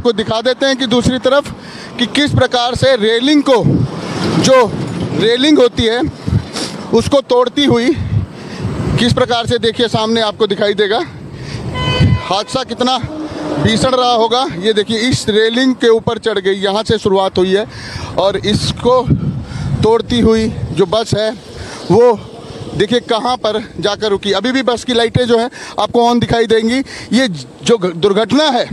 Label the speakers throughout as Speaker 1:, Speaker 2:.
Speaker 1: आपको दिखा देते हैं कि दूसरी तरफ कि किस प्रकार से रेलिंग को, जो रेलिंग होती है उसको तोड़ती हुई किस प्रकार से, देखिए सामने आपको दिखाई देगा हादसा कितना भीषण रहा होगा। ये देखिए इस रेलिंग के ऊपर चढ़ गई, यहाँ से शुरुआत हुई है और इसको तोड़ती हुई जो बस है वो देखिए कहाँ पर जाकर रुकी। अभी भी बस की लाइटें जो हैं आपको ऑन दिखाई देंगी। ये जो दुर्घटना है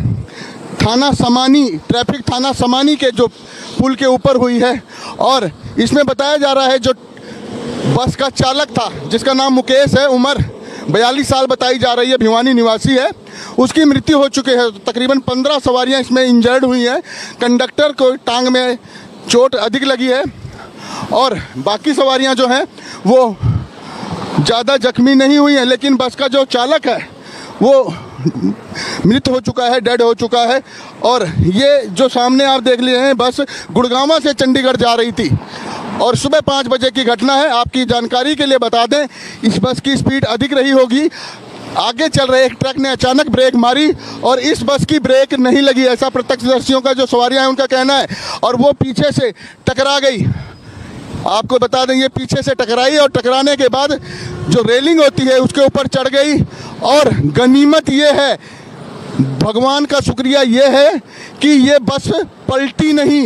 Speaker 1: थाना समानी, ट्रैफिक थाना समानी के जो पुल के ऊपर हुई है और इसमें बताया जा रहा है जो बस का चालक था जिसका नाम मुकेश है, उम्र 42 साल बताई जा रही है, भिवानी निवासी है, उसकी मृत्यु हो चुकी है। तकरीबन 15 सवारियां इसमें इंजर्ड हुई हैं। कंडक्टर को टांग में चोट अधिक लगी है और बाकी सवारियां जो हैं वो ज़्यादा जख्मी नहीं हुई हैं, लेकिन बस का जो चालक है वो मृत हो चुका है, डेड हो चुका है। और ये जो सामने आप देख लिए हैं बस गुड़गांव से चंडीगढ़ जा रही थी और सुबह 5 बजे की घटना है। आपकी जानकारी के लिए बता दें इस बस की स्पीड अधिक रही होगी। आगे चल रहे एक ट्रक ने अचानक ब्रेक मारी और इस बस की ब्रेक नहीं लगी, ऐसा प्रत्यक्षदर्शियों का जो सवारियां हैं उनका कहना है, और वो पीछे से टकरा गई। आपको बता दें ये पीछे से टकराई और टकराने के बाद जो रेलिंग होती है उसके ऊपर चढ़ गई। और गनीमत ये है, भगवान का शुक्रिया ये है कि ये बस पलटी नहीं।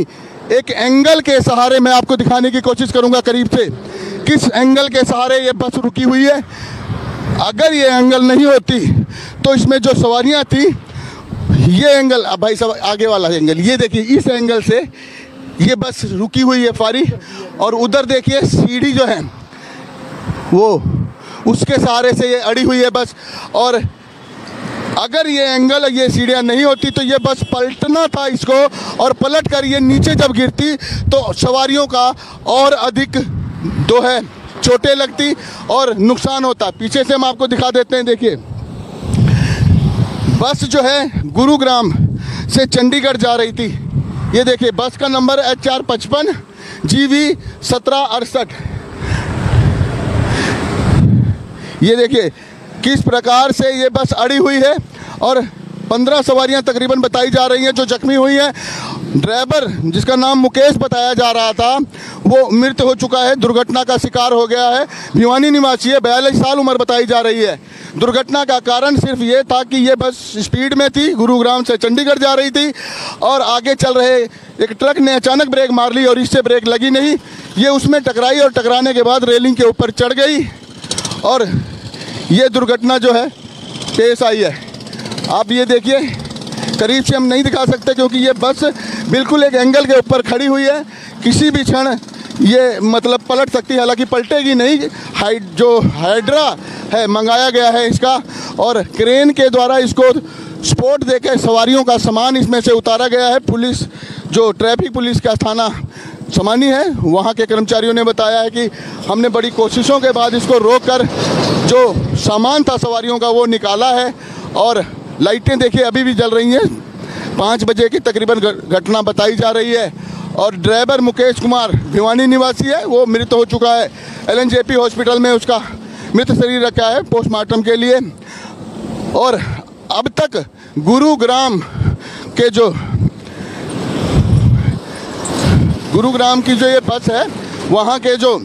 Speaker 1: एक एंगल के सहारे मैं आपको दिखाने की कोशिश करूंगा करीब से किस एंगल के सहारे ये बस रुकी हुई है। अगर ये एंगल नहीं होती तो इसमें जो सवारियां थी, ये एंगल, अब भाई साहब आगे वाला एंगल, ये देखिए इस एंगल से ये बस रुकी हुई है फारी, और उधर देखिए सीढ़ी जो है वो उसके सहारे से ये अड़ी हुई है बस। और अगर ये एंगल, ये सीढ़ियाँ नहीं होती तो ये बस पलटना था इसको, और पलट कर ये नीचे जब गिरती तो सवारियों का और अधिक जो है चोटें लगती और नुकसान होता। पीछे से हम आपको दिखा देते हैं, देखिए बस जो है गुरुग्राम से चंडीगढ़ जा रही थी। ये देखिए बस का नंबर HR55 GV 1768। ये देखिए किस प्रकार से ये बस अड़ी हुई है और 15 सवारियां तकरीबन बताई जा रही हैं जो जख्मी हुई हैं। ड्राइवर जिसका नाम मुकेश बताया जा रहा था वो मृत हो चुका है, दुर्घटना का शिकार हो गया है। भिवानी निवासी है, 42 साल उम्र बताई जा रही है। दुर्घटना का कारण सिर्फ ये था कि ये बस स्पीड में थी, गुरुग्राम से चंडीगढ़ जा रही थी और आगे चल रहे एक ट्रक ने अचानक ब्रेक मार ली और इससे ब्रेक लगी नहीं, ये उसमें टकराई और टकराने के बाद रेलिंग के ऊपर चढ़ गई और ये दुर्घटना जो है पेश आई है। आप ये देखिए, करीब से हम नहीं दिखा सकते क्योंकि ये बस बिल्कुल एक एंगल के ऊपर खड़ी हुई है, किसी भी क्षण ये मतलब पलट सकती है, हालांकि पलटेगी नहीं। जो हाइड्रा है मंगाया गया है इसका और क्रेन के द्वारा इसको सपोर्ट देकर सवारियों का सामान इसमें से उतारा गया है। पुलिस, जो ट्रैफिक पुलिस का थाना समानी है, वहाँ के कर्मचारियों ने बताया है कि हमने बड़ी कोशिशों के बाद इसको रोककर जो सामान था सवारियों का वो निकाला है। और लाइटें देखिए अभी भी जल रही हैं, 5 बजे की तकरीबन घटना बताई जा रही है। और ड्राइवर मुकेश कुमार भिवानी निवासी है, वो मृत हो चुका है। LNJP हॉस्पिटल में उसका मृत शरीर रखा है पोस्टमार्टम के लिए। और अब तक गुरुग्राम की जो ये बस है, वहाँ के जो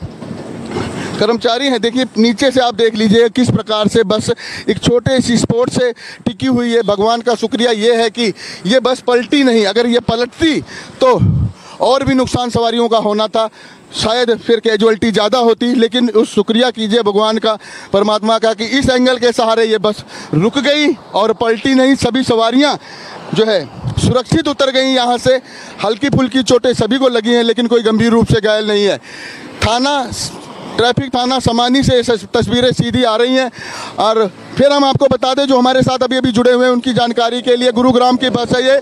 Speaker 1: कर्मचारी हैं, देखिए नीचे से आप देख लीजिए किस प्रकार से बस एक छोटे सी स्पोर्ट से टिकी हुई है। भगवान का शुक्रिया ये है कि ये बस पलटी नहीं, अगर ये पलटती तो और भी नुकसान सवारियों का होना था, शायद फिर कैजुअल्टी ज़्यादा होती। लेकिन उस शुक्रिया कीजिए भगवान का, परमात्मा का, कि इस एंगल के सहारे ये बस रुक गई और पलटी नहीं। सभी सवारियां जो है सुरक्षित उतर गई यहाँ से। हल्की फुल्की चोटें सभी को लगी हैं लेकिन कोई गंभीर रूप से घायल नहीं है। ट्रैफिक थाना समानी से तस्वीरें सीधी आ रही हैं। और फिर हम आपको बता दें जो हमारे साथ अभी जुड़े हुए हैं उनकी जानकारी के लिए, गुरुग्राम की बस है ये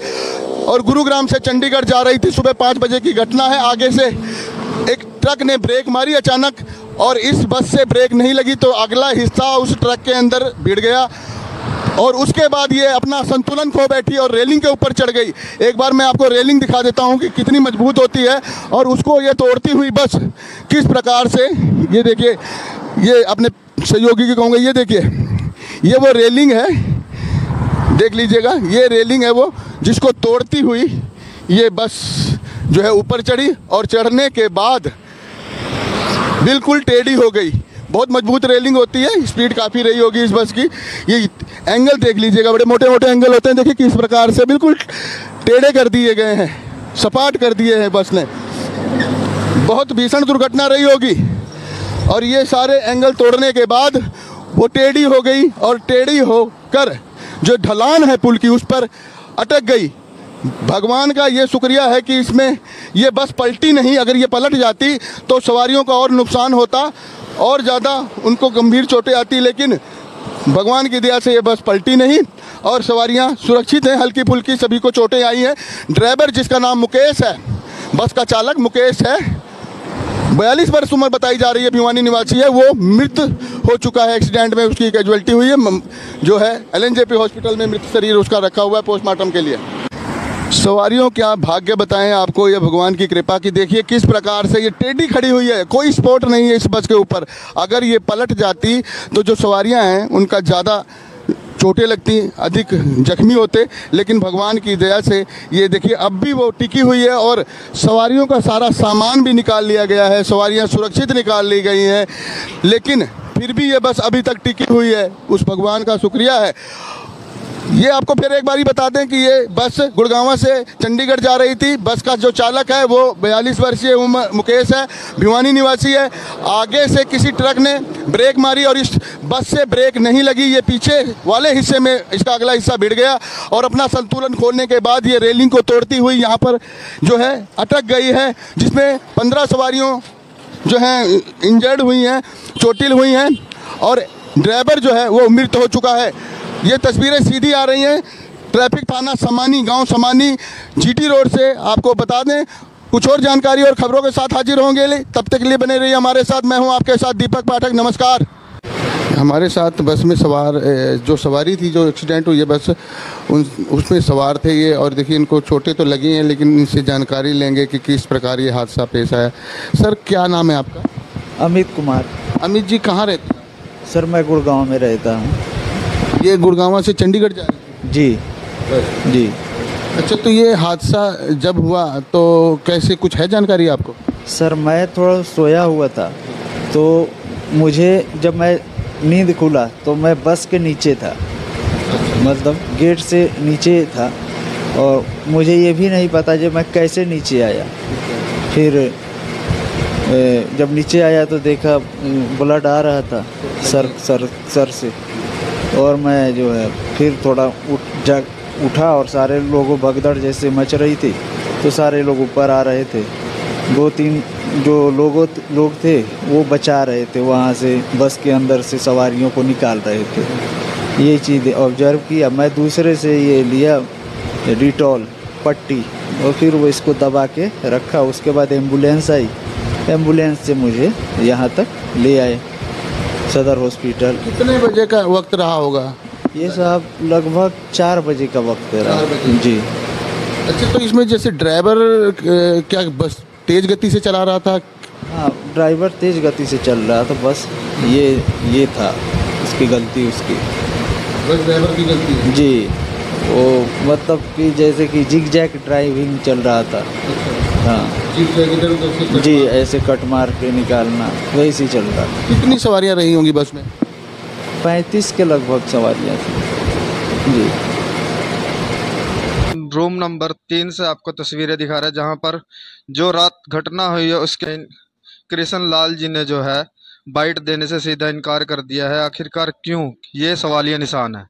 Speaker 1: और गुरुग्राम से चंडीगढ़ जा रही थी। सुबह 5 बजे की घटना है। आगे से एक ट्रक ने ब्रेक मारी अचानक और इस बस से ब्रेक नहीं लगी तो अगला हिस्सा उस ट्रक के अंदर भिड़ गया और उसके बाद ये अपना संतुलन खो बैठी और रेलिंग के ऊपर चढ़ गई। एक बार मैं आपको रेलिंग दिखा देता हूँ कि कितनी मजबूत होती है और उसको ये तोड़ती हुई बस किस प्रकार से, ये देखिए, ये अपने सहयोगी की कहूँगा, ये देखिए, ये वो रेलिंग है देख लीजिएगा, ये रेलिंग है वो जिसको तोड़ती हुई ये बस जो है ऊपर चढ़ी और चढ़ने के बाद बिल्कुल टेढ़ी हो गई। बहुत मजबूत रेलिंग होती है, स्पीड काफ़ी रही होगी इस बस की। ये एंगल देख लीजिएगा, बड़े मोटे मोटे एंगल होते हैं, देखिए किस प्रकार से बिल्कुल टेढ़े कर दिए गए हैं, सपाट कर दिए हैं बस ने। बहुत भीषण दुर्घटना रही होगी। और ये सारे एंगल तोड़ने के बाद वो टेढ़ी हो गई और टेढ़ी होकर जो ढलान है पुल की उस पर अटक गई। भगवान का ये शुक्रिया है कि इसमें ये बस पलटी नहीं। अगर ये पलट जाती तो सवारियों का और नुकसान होता और ज़्यादा उनको गंभीर चोटें आती, लेकिन भगवान की दया से ये बस पलटी नहीं और सवारियां सुरक्षित हैं। हल्की फुल्की सभी को चोटें आई हैं। ड्राइवर जिसका नाम मुकेश है, बस का चालक मुकेश है, 42 वर्ष उम्र बताई जा रही है, भिवानी निवासी है, वो मृत हो चुका है। एक्सीडेंट में उसकी कैजुअल्टी हुई है, जो है LNJP हॉस्पिटल में मृत शरीर उसका रखा हुआ है पोस्टमार्टम के लिए। सवारियों क्या भाग्य बताएं आपको, ये भगवान की कृपा की। देखिए किस प्रकार से ये टेढ़ी खड़ी हुई है, कोई स्पॉट नहीं है इस बस के ऊपर। अगर ये पलट जाती तो जो सवारियां हैं उनका ज़्यादा चोटें लगती, अधिक जख्मी होते, लेकिन भगवान की दया से ये देखिए अब भी वो टिकी हुई है और सवारियों का सारा सामान भी निकाल लिया गया है, सवारियां सुरक्षित निकाल ली गई हैं, लेकिन फिर भी ये बस अभी तक टिकी हुई है। उस भगवान का शुक्रिया है। ये आपको फिर एक बारी बता दें कि ये बस गुड़गांव से चंडीगढ़ जा रही थी। बस का जो चालक है वो 42 वर्षीय उम्र मुकेश है, भिवानी निवासी है। आगे से किसी ट्रक ने ब्रेक मारी और इस बस से ब्रेक नहीं लगी। ये पीछे वाले हिस्से में इसका अगला हिस्सा भिड़ गया और अपना संतुलन खोलने के बाद ये रेलिंग को तोड़ती हुई यहाँ पर जो है अटक गई है, जिसमें 15 सवारियों जो हैं इंजर्ड हुई हैं, चोटिल हुई हैं और ड्राइवर जो है वो मृत हो चुका है। ये तस्वीरें सीधी आ रही हैं ट्रैफिक थाना समानी, गांव समानी, GT रोड से। आपको बता दें कुछ और जानकारी और खबरों के साथ हाजिर होंगे, तब तक के लिए बने रहिए हमारे साथ। मैं हूं आपके साथ दीपक पाठक, नमस्कार। हमारे साथ बस में सवार जो सवारी थी, जो एक्सीडेंट हुई है बस उसमें सवार थे ये, और देखिए इनको चोटें तो लगी हैं, लेकिन इनसे जानकारी लेंगे कि किस प्रकार ये हादसा पेश आया। सर क्या नाम है आपका?
Speaker 2: अमित कुमार।
Speaker 1: अमित जी कहाँ रहते हैं?
Speaker 2: सर मैं गुड़गांव में रहता हूँ।
Speaker 1: ये गुड़गांव से चंडीगढ़ जा रहे हैं?
Speaker 2: जी जी।
Speaker 1: अच्छा, तो ये हादसा जब हुआ तो कैसे, कुछ है जानकारी आपको?
Speaker 2: सर मैं थोड़ा सोया हुआ था, तो मुझे जब मैं नींद खुला तो मैं बस के नीचे था, मतलब गेट से नीचे था, और मुझे ये भी नहीं पता जब मैं कैसे नीचे आया। फिर जब नीचे आया तो देखा ब्लड आ रहा था सर से, और मैं जो है फिर थोड़ा उठा और सारे लोगों भगदड़ जैसे मच रही थी, तो सारे लोग ऊपर आ रहे थे। 2-3 जो लोग थे वो बचा रहे थे, वहाँ से बस के अंदर से सवारियों को निकाल रहे थे। ये चीज़ ऑब्जर्व किया। मैं दूसरे से ये लिया डिटॉल पट्टी और फिर वो इसको दबा के रखा। उसके बाद एम्बुलेंस आई, एम्बुलेंस से मुझे यहाँ तक ले आए सदर हॉस्पिटल।
Speaker 1: कितने बजे का वक्त रहा होगा?
Speaker 2: ये साहब लगभग 4 बजे का वक्त रहा जी।
Speaker 1: अच्छा, तो इसमें जैसे ड्राइवर क्या बस तेज़ गति से चला रहा था?
Speaker 2: हाँ, ड्राइवर तेज़ गति से चल रहा था, बस ये था उसकी गलती, उसकी
Speaker 1: बस ड्राइवर की गलती
Speaker 2: जी। वो मतलब कि जैसे कि जिग जैग ड्राइविंग चल रहा था। हाँ जी, ऐसे कट मार के निकालना, वैसे ही चल रहा था।
Speaker 1: कितनी सवारियां रही होंगी बस में?
Speaker 2: 35 के लगभग सवारियां थी जी।
Speaker 3: रूम नंबर 3 से आपको तस्वीरें दिखा रहे हैं, जहां पर जो रात घटना हुई है उसके कृष्ण लाल जी ने जो है बाइट देने से सीधा इनकार कर दिया है। आखिरकार क्यों, ये सवालिया निशान है।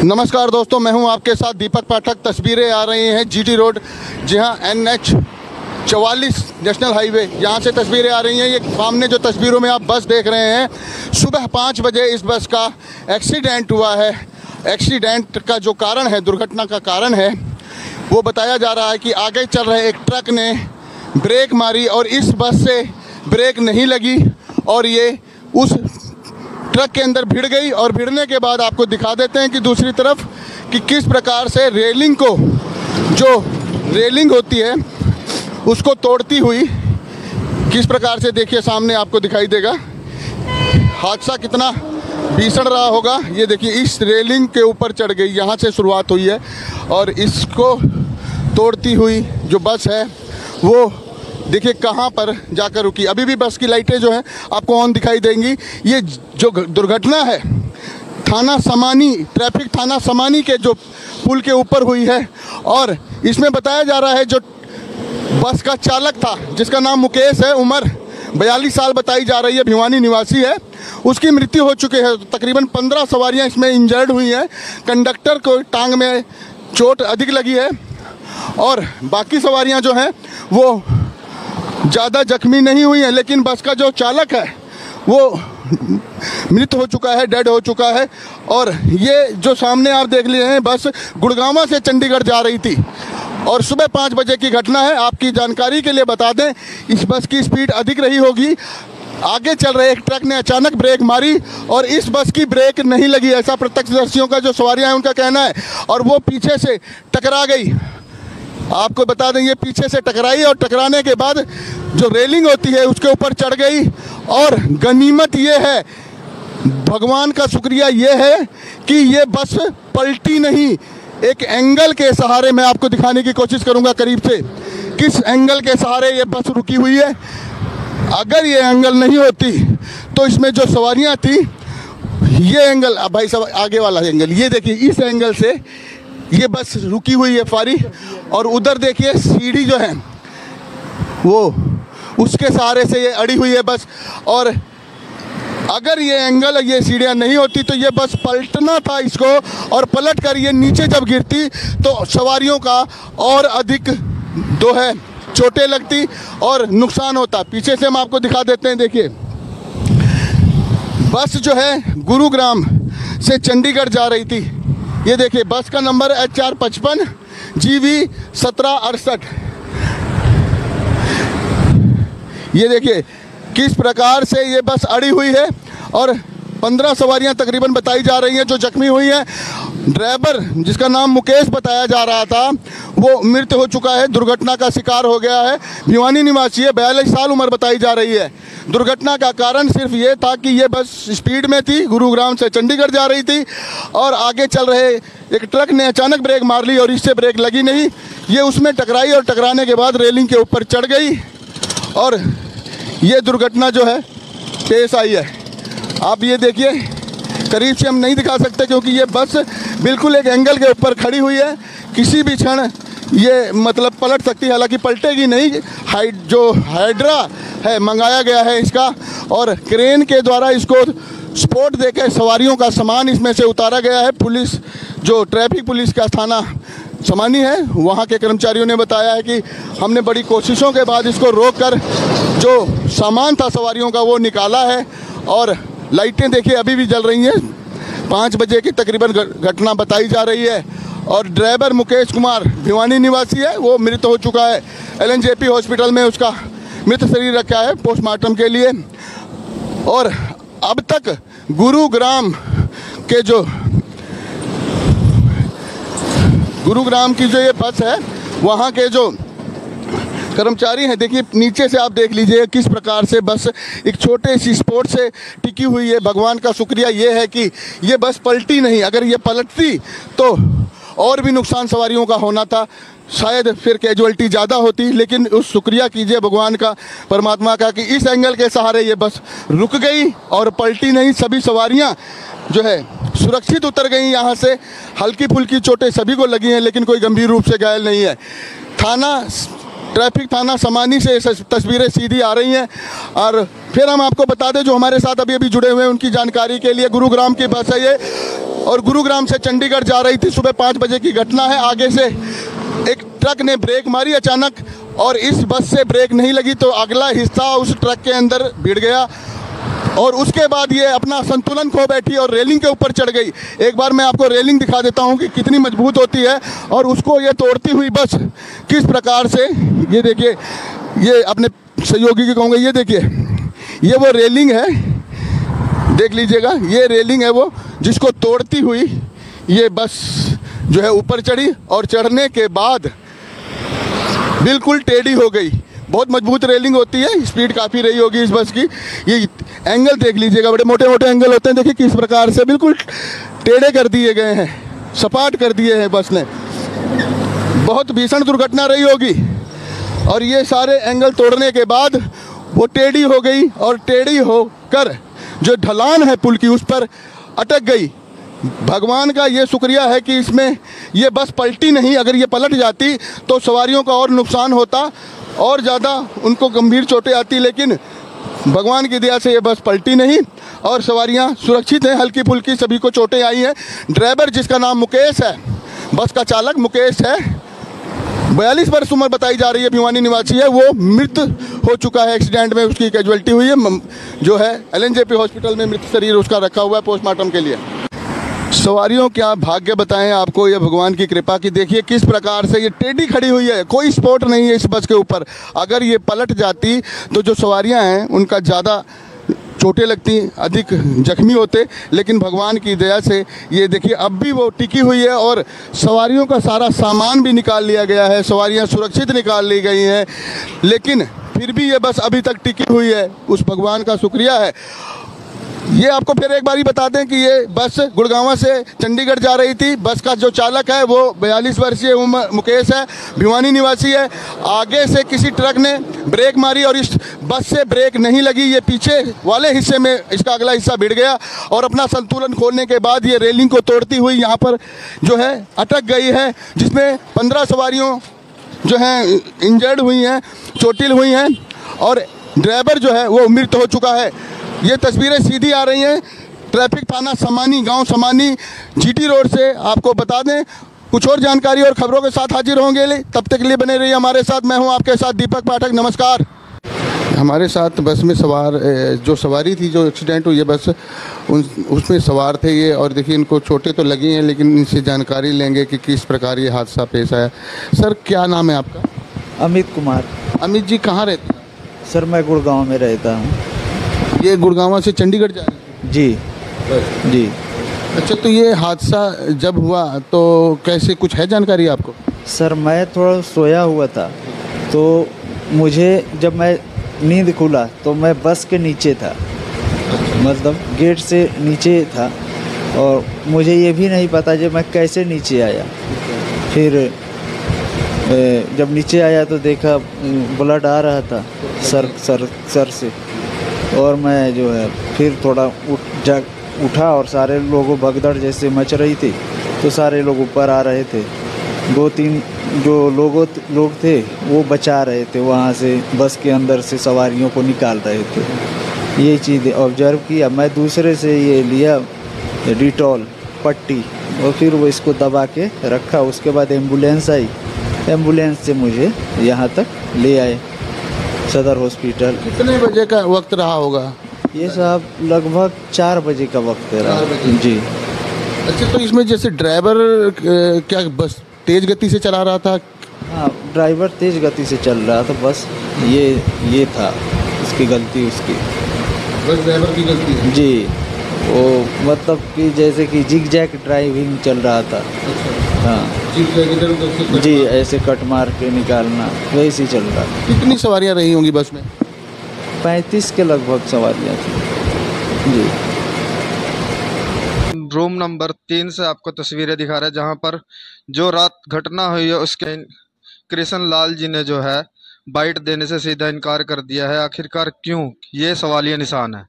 Speaker 1: नमस्कार दोस्तों, मैं हूं आपके साथ दीपक पाठक। तस्वीरें आ रही हैं GT रोड, जहां NH 44 नेशनल हाईवे, यहाँ से तस्वीरें आ रही हैं। ये सामने जो तस्वीरों में आप बस देख रहे हैं, सुबह 5 बजे इस बस का एक्सीडेंट हुआ है। एक्सीडेंट का जो कारण है, दुर्घटना का कारण है, वो बताया जा रहा है कि आगे चल रहे एक ट्रक ने ब्रेक मारी और इस बस से ब्रेक नहीं लगी और ये उस ट्रक के अंदर भिड़ गई। और भिड़ने के बाद आपको दिखा देते हैं कि दूसरी तरफ कि किस प्रकार से रेलिंग को, जो रेलिंग होती है उसको तोड़ती हुई किस प्रकार से, देखिए सामने आपको दिखाई देगा। हादसा कितना भीषण रहा होगा। ये देखिए इस रेलिंग के ऊपर चढ़ गई, यहाँ से शुरुआत हुई है और इसको तोड़ती हुई जो बस है वो देखिए कहाँ पर जाकर रुकी। अभी भी बस की लाइटें जो हैं आपको ऑन दिखाई देंगी। ये जो दुर्घटना है थाना समानी, ट्रैफिक थाना समानी के जो पुल के ऊपर हुई है और इसमें बताया जा रहा है जो बस का चालक था जिसका नाम मुकेश है, उम्र 42 साल बताई जा रही है, भिवानी निवासी है, उसकी मृत्यु हो चुकी है। तकरीबन 15 सवारियां इसमें इंजर्ड हुई हैं। कंडक्टर को टांग में चोट अधिक लगी है और बाकी सवारियां जो हैं वो ज़्यादा जख्मी नहीं हुई हैं, लेकिन बस का जो चालक है वो मृत हो चुका है, डेड हो चुका है। और ये जो सामने आप देख लिए हैं बस गुड़गांव से चंडीगढ़ जा रही थी और सुबह 5 बजे की घटना है। आपकी जानकारी के लिए बता दें इस बस की स्पीड अधिक रही होगी। आगे चल रहे एक ट्रक ने अचानक ब्रेक मारी और इस बस की ब्रेक नहीं लगी, ऐसा प्रत्यक्षदर्शियों का जो सवारियां हैं उनका कहना है, और वो पीछे से टकरा गई। आपको बता दें ये पीछे से टकराई और टकराने के बाद जो रेलिंग होती है उसके ऊपर चढ़ गई। और गनीमत ये है, भगवान का शुक्रिया ये है कि ये बस पलटी नहीं। एक एंगल के सहारे मैं आपको दिखाने की कोशिश करूंगा करीब से किस एंगल के सहारे ये बस रुकी हुई है। अगर ये एंगल नहीं होती तो इसमें जो सवारियां थी, ये एंगल, अब भाई साहब आगे वाला एंगल, ये देखिए इस एंगल से ये बस रुकी हुई है फारी, और उधर देखिए सीढ़ी जो है वो उसके सहारे से ये अड़ी हुई है बस। और अगर ये एंगल, ये सीढ़ियाँ नहीं होती तो ये बस पलटना था इसको, और पलट कर ये नीचे जब गिरती तो सवारियों का और अधिक जो है चोटें लगती और नुकसान होता। पीछे से हम आपको दिखा देते हैं, देखिए बस जो है गुरुग्राम से चंडीगढ़ जा रही थी। ये देखिए बस का नंबर HR 55 GV 1768। ये देखिए किस प्रकार से ये बस अड़ी हुई है और 15 सवारियां तकरीबन बताई जा रही हैं जो जख्मी हुई हैं। ड्राइवर जिसका नाम मुकेश बताया जा रहा था वो मृत हो चुका है, दुर्घटना का शिकार हो गया है। भिवानी निवासी है, 42 साल उम्र बताई जा रही है। दुर्घटना का कारण सिर्फ ये था कि ये बस स्पीड में थी, गुरुग्राम से चंडीगढ़ जा रही थी और आगे चल रहे एक ट्रक ने अचानक ब्रेक मार ली और इससे ब्रेक लगी नहीं, ये उसमें टकराई और टकराने के बाद रेलिंग के ऊपर चढ़ गई और ये दुर्घटना जो है पेश आई है। आप ये देखिए, करीब से हम नहीं दिखा सकते क्योंकि ये बस बिल्कुल एक एंगल के ऊपर खड़ी हुई है, किसी भी क्षण ये मतलब पलट सकती है, हालांकि पलटेगी नहीं। जो हाइड्रा है मंगाया गया है इसका और क्रेन के द्वारा इसको सपोर्ट देकर सवारियों का सामान इसमें से उतारा गया है। पुलिस, जो ट्रैफिक पुलिस का थाना समानी है, वहाँ के कर्मचारियों ने बताया है कि हमने बड़ी कोशिशों के बाद इसको रोककर जो सामान था सवारियों का वो निकाला है। और लाइटें देखिए अभी भी जल रही हैं, 5 बजे की तकरीबन घटना बताई जा रही है। और ड्राइवर मुकेश कुमार भिवानी निवासी है, वो मृत हो चुका है। LNJP हॉस्पिटल में उसका मृत शरीर रखा है पोस्टमार्टम के लिए। और अब तक गुरुग्राम के जो गुरुग्राम की जो ये बस है वहाँ के जो कर्मचारी हैं, देखिए नीचे से आप देख लीजिए किस प्रकार से बस एक छोटे सी स्पोर्ट से टिकी हुई है। भगवान का शुक्रिया ये है कि ये बस पलटी नहीं, अगर ये पलटती तो और भी नुकसान सवारियों का होना था, शायद फिर कैजुअल्टी ज़्यादा होती। लेकिन उस शुक्रिया कीजिए भगवान का, परमात्मा का, कि इस एंगल के सहारे ये बस रुक गई और पलटी नहीं। सभी सवारियां जो है सुरक्षित उतर गई यहाँ से। हल्की फुल्की चोटें सभी को लगी हैं लेकिन कोई गंभीर रूप से घायल नहीं है। ट्रैफिक थाना समानी से तस्वीरें सीधी आ रही हैं। और फिर हम आपको बता दें जो हमारे साथ अभी अभी जुड़े हुए हैं उनकी जानकारी के लिए, गुरुग्राम की बस है ये और गुरुग्राम से चंडीगढ़ जा रही थी। सुबह 5 बजे की घटना है। आगे से एक ट्रक ने ब्रेक मारी अचानक और इस बस से ब्रेक नहीं लगी तो अगला हिस्सा उस ट्रक के अंदर भिड़ गया और उसके बाद ये अपना संतुलन खो बैठी और रेलिंग के ऊपर चढ़ गई। एक बार मैं आपको रेलिंग दिखा देता हूँ कि कितनी मजबूत होती है और उसको ये तोड़ती हुई बस किस प्रकार से, ये देखिए, ये अपने सहयोगी की कहूँगा, ये देखिए ये वो रेलिंग है, देख लीजिएगा, ये रेलिंग है वो जिसको तोड़ती हुई ये बस जो है ऊपर चढ़ी और चढ़ने के बाद बिल्कुल टेढ़ी हो गई। बहुत मजबूत रेलिंग होती है, स्पीड काफ़ी रही होगी इस बस की। ये एंगल देख लीजिएगा, बड़े मोटे मोटे एंगल होते हैं, देखिए किस प्रकार से बिल्कुल टेढ़े कर दिए गए हैं, सपाट कर दिए हैं बस ने। बहुत भीषण दुर्घटना रही होगी। और ये सारे एंगल तोड़ने के बाद वो टेढ़ी हो गई और टेढ़ी होकर जो ढलान है पुल की उस पर अटक गई। भगवान का ये शुक्रिया है कि इसमें ये बस पलटी नहीं, अगर ये पलट जाती तो सवारियों का और नुकसान होता और ज़्यादा उनको गंभीर चोटें आती, लेकिन भगवान की दया से ये बस पलटी नहीं और सवारियां सुरक्षित हैं। हल्की फुल्की सभी को चोटें आई हैं। ड्राइवर जिसका नाम मुकेश है, बस का चालक मुकेश है, 42 वर्ष उम्र बताई जा रही है, भिवानी निवासी है, वो मृत हो चुका है। एक्सीडेंट में उसकी कैजुअल्टी हुई है, जो है LNJP हॉस्पिटल में मृत शरीर उसका रखा हुआ है पोस्टमार्टम के लिए। सवारियों क्या भाग्य बताएं आपको, ये भगवान की कृपा की। देखिए किस प्रकार से ये टेढ़ी खड़ी हुई है, कोई स्पॉट नहीं है इस बस के ऊपर। अगर ये पलट जाती तो जो सवारियां हैं उनका ज़्यादा चोटें लगती, अधिक जख्मी होते, लेकिन भगवान की दया से ये देखिए अब भी वो टिकी हुई है और सवारियों का सारा सामान भी निकाल लिया गया है, सवारियां सुरक्षित निकाल ली गई हैं, लेकिन फिर भी ये बस अभी तक टिकी हुई है। उस भगवान का शुक्रिया है। ये आपको फिर एक बारी बता दें कि ये बस गुड़गांव से चंडीगढ़ जा रही थी। बस का जो चालक है वो 42 वर्षीय मुकेश है, भिवानी निवासी है। आगे से किसी ट्रक ने ब्रेक मारी और इस बस से ब्रेक नहीं लगी, ये पीछे वाले हिस्से में इसका अगला हिस्सा भिड़ गया और अपना संतुलन खोलने के बाद ये रेलिंग को तोड़ती हुई यहाँ पर जो है अटक गई है, जिसमें 15 सवारियों जो हैं इंजर्ड हुई हैं, चोटिल हुई हैं और ड्राइवर जो है वो मृत हो चुका है। ये तस्वीरें सीधी आ रही हैं ट्रैफिक थाना समानी, गांव समानी, GT रोड से। आपको बता दें कुछ और जानकारी और खबरों के साथ हाजिर होंगे, तब तक के लिए बने रहिए हमारे साथ। मैं हूं आपके साथ दीपक पाठक, नमस्कार। हमारे साथ बस में सवार जो सवारी थी, जो एक्सीडेंट हुई है बस उसमें सवार थे ये, और देखिए इनको चोटें तो लगी हैं, लेकिन इनसे जानकारी लेंगे कि किस प्रकार ये हादसा पेश आया। सर क्या नाम है आपका?
Speaker 2: अमित कुमार।
Speaker 1: अमित जी कहाँ रहते हैं?
Speaker 2: सर मैं गुड़गांव में रहता हूँ।
Speaker 1: ये गुड़गांव से चंडीगढ़ जा रहे हैं?
Speaker 2: जी जी।
Speaker 1: अच्छा, तो ये हादसा जब हुआ तो कैसे, कुछ है जानकारी आपको?
Speaker 2: सर मैं थोड़ा सोया हुआ था, तो मुझे जब मैं नींद खुला तो मैं बस के नीचे था, मतलब गेट से नीचे था, और मुझे ये भी नहीं पता जब मैं कैसे नीचे आया। फिर जब नीचे आया तो देखा ब्लड आ रहा था सर से, और मैं जो है फिर थोड़ा उठा और सारे लोगों भगदड़ जैसे मच रही थी, तो सारे लोग ऊपर आ रहे थे। 2-3 जो लोग थे वो बचा रहे थे, वहाँ से बस के अंदर से सवारियों को निकाल रहे थे। ये चीज़ ऑब्जर्व किया। मैं दूसरे से ये लिया डिटॉल पट्टी और फिर वो इसको दबा के रखा। उसके बाद एम्बुलेंस आई, एम्बुलेंस से मुझे यहाँ तक ले आए सदर हॉस्पिटल।
Speaker 1: कितने बजे का वक्त रहा होगा?
Speaker 2: ये साहब लगभग 4 बजे का वक्त रहा। जी।
Speaker 1: अच्छा, तो इसमें जैसे ड्राइवर क्या बस तेज़ गति से चला रहा था?
Speaker 2: हाँ, ड्राइवर तेज़ गति से चल रहा था, बस ये था उसकी गलती, उसकी
Speaker 1: बस ड्राइवर की गलती है।
Speaker 2: जी, वो मतलब कि जैसे कि जिग जैग ड्राइविंग चल रहा था। हाँ जी, ऐसे कट मार के निकालना, वैसे ही चल रहा था।
Speaker 1: कितनी सवारियां रही होंगी बस में?
Speaker 2: 35 के लगभग सवारियां थी जी।
Speaker 3: रूम नंबर 3 से आपको तस्वीरें दिखा रहे हैं, जहां पर जो रात घटना हुई है उसके कृष्ण लाल जी ने जो है बाइट देने से सीधा इनकार कर दिया है। आखिरकार क्यों, ये सवालिया निशान है।